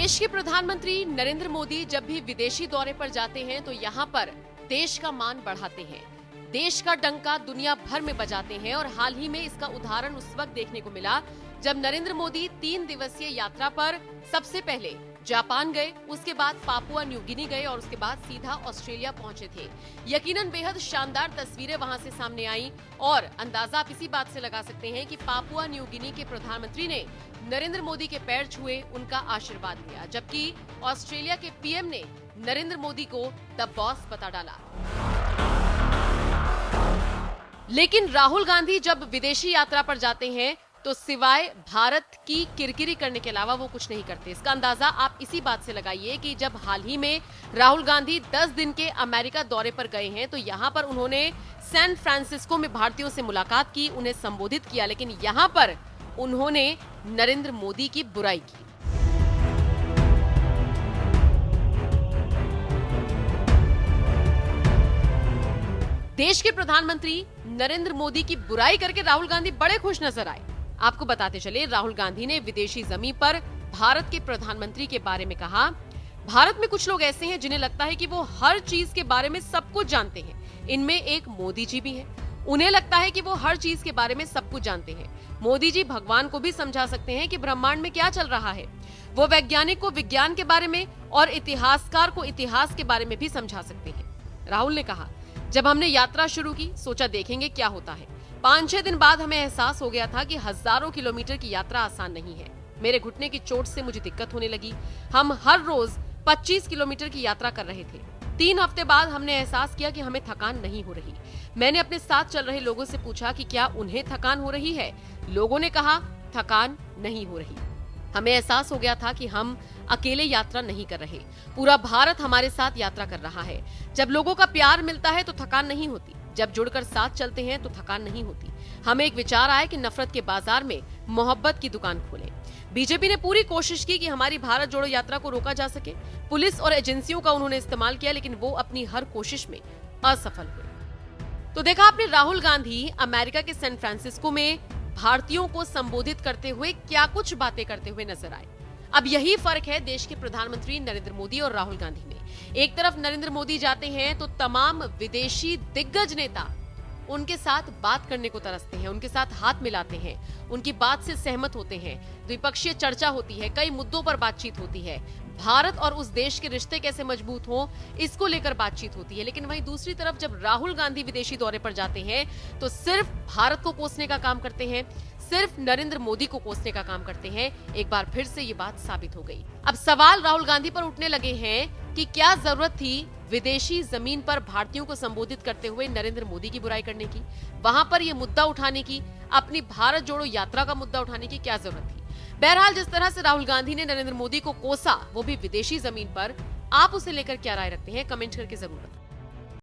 देश के प्रधानमंत्री नरेंद्र मोदी जब भी विदेशी दौरे पर जाते हैं तो यहाँ पर देश का मान बढ़ाते हैं, देश का डंका दुनिया भर में बजाते हैं। और हाल ही में इसका उदाहरण उस वक्त देखने को मिला जब नरेंद्र मोदी 3 दिवसीय यात्रा पर सबसे पहले जापान गए, उसके बाद पापुआ न्यू गिनी गए और उसके बाद सीधा ऑस्ट्रेलिया पहुंचे थे। यकीनन बेहद शानदार तस्वीरें वहां से सामने आई और अंदाजा आप इसी बात से लगा सकते हैं कि पापुआ न्यू गिनी के प्रधानमंत्री ने नरेंद्र मोदी के पैर छुए, उनका आशीर्वाद लिया, जबकि ऑस्ट्रेलिया के पीएम ने नरेंद्र मोदी को द बॉस बता डाला। लेकिन राहुल गांधी जब विदेशी यात्रा पर जाते हैं तो सिवाय भारत की किरकिरी करने के अलावा वो कुछ नहीं करते। इसका अंदाजा आप इसी बात से लगाइए कि जब हाल ही में राहुल गांधी 10 दिन के अमेरिका दौरे पर गए हैं तो यहाँ पर उन्होंने सैन फ्रांसिस्को में भारतीयों से मुलाकात की, उन्हें संबोधित किया, लेकिन यहाँ पर उन्होंने नरेंद्र मोदी की बुराई की। देश के प्रधानमंत्री नरेंद्र मोदी की बुराई करके राहुल गांधी बड़े खुश नजर आए। आपको बताते चले, राहुल गांधी ने विदेशी जमीन पर भारत के प्रधानमंत्री के बारे में कहा, भारत में कुछ लोग ऐसे हैं जिन्हें लगता है कि वो हर चीज के बारे में सब कुछ जानते हैं। इनमें एक मोदी जी भी हैं। उन्हें लगता है कि वो हर चीज के बारे में सब कुछ जानते हैं। मोदी जी भगवान को भी समझा सकते हैं कि ब्रह्मांड में क्या चल रहा है। वो वैज्ञानिक को विज्ञान के बारे में और इतिहासकार को इतिहास के बारे में भी समझा सकते हैं। राहुल ने कहा, जब हमने यात्रा शुरू की सोचा देखेंगे क्या होता है। 5-6 दिन बाद हमें एहसास हो गया था कि हजारों किलोमीटर की यात्रा आसान नहीं है। मेरे घुटने की चोट से मुझे दिक्कत होने लगी। हम हर रोज 25 किलोमीटर की यात्रा कर रहे थे। 3 हफ्ते बाद हमने एहसास किया कि हमें थकान नहीं हो रही। मैंने अपने साथ चल रहे लोगों से पूछा कि क्या उन्हें थकान हो रही है। लोगों ने कहा थकान नहीं हो रही। हमें एहसास हो गया था कि हम अकेले यात्रा नहीं कर रहे, पूरा भारत हमारे साथ यात्रा कर रहा है। जब लोगों का प्यार मिलता है तो थकान नहीं होती, जब जुड़कर साथ चलते हैं तो थकान नहीं होती। हमें एक विचार आया कि नफरत के बाजार में मोहब्बत की दुकान खोलें। बीजेपी ने पूरी कोशिश की कि हमारी भारत जोड़ो यात्रा को रोका जा सके। पुलिस और एजेंसियों का उन्होंने इस्तेमाल किया, लेकिन वो अपनी हर कोशिश में असफल हुए। तो देखा आपने, राहुल गांधी अमेरिका के सैन फ्रांसिस्को में भारतीयों को संबोधित करते हुए क्या कुछ बातें करते हुए नजर आए। अब यही फर्क है देश के प्रधानमंत्री नरेंद्र मोदी और राहुल गांधी में। एक तरफ नरेंद्र मोदी जाते हैं तो तमाम विदेशी दिग्गज नेता उनके साथ बात करने को तरसते हैं, उनके साथ हाथ मिलाते हैं, उनकी बात से सहमत होते हैं, द्विपक्षीय चर्चा होती है, कई मुद्दों पर बातचीत होती है, भारत और उस देश के रिश्ते कैसे मजबूत हों इसको लेकर बातचीत होती है। लेकिन वहीं दूसरी तरफ जब राहुल गांधी विदेशी दौरे पर जाते हैं तो सिर्फ भारत को कोसने का काम करते हैं, सिर्फ नरेंद्र मोदी को कोसने का काम करते हैं। एक बार फिर से ये बात साबित हो गई। अब सवाल राहुल गांधी पर उठने लगे हैं कि क्या जरूरत थी विदेशी जमीन पर भारतीयों को संबोधित करते हुए नरेंद्र मोदी की बुराई करने की, वहां पर ये मुद्दा उठाने की, अपनी भारत जोड़ो यात्रा का मुद्दा उठाने की क्या जरूरत थी। बहरहाल जिस तरह से राहुल गांधी ने नरेंद्र मोदी को कोसा, वो भी विदेशी जमीन पर, आप उसे लेकर क्या राय रखते हैं कमेंट करके जरूर बताएं।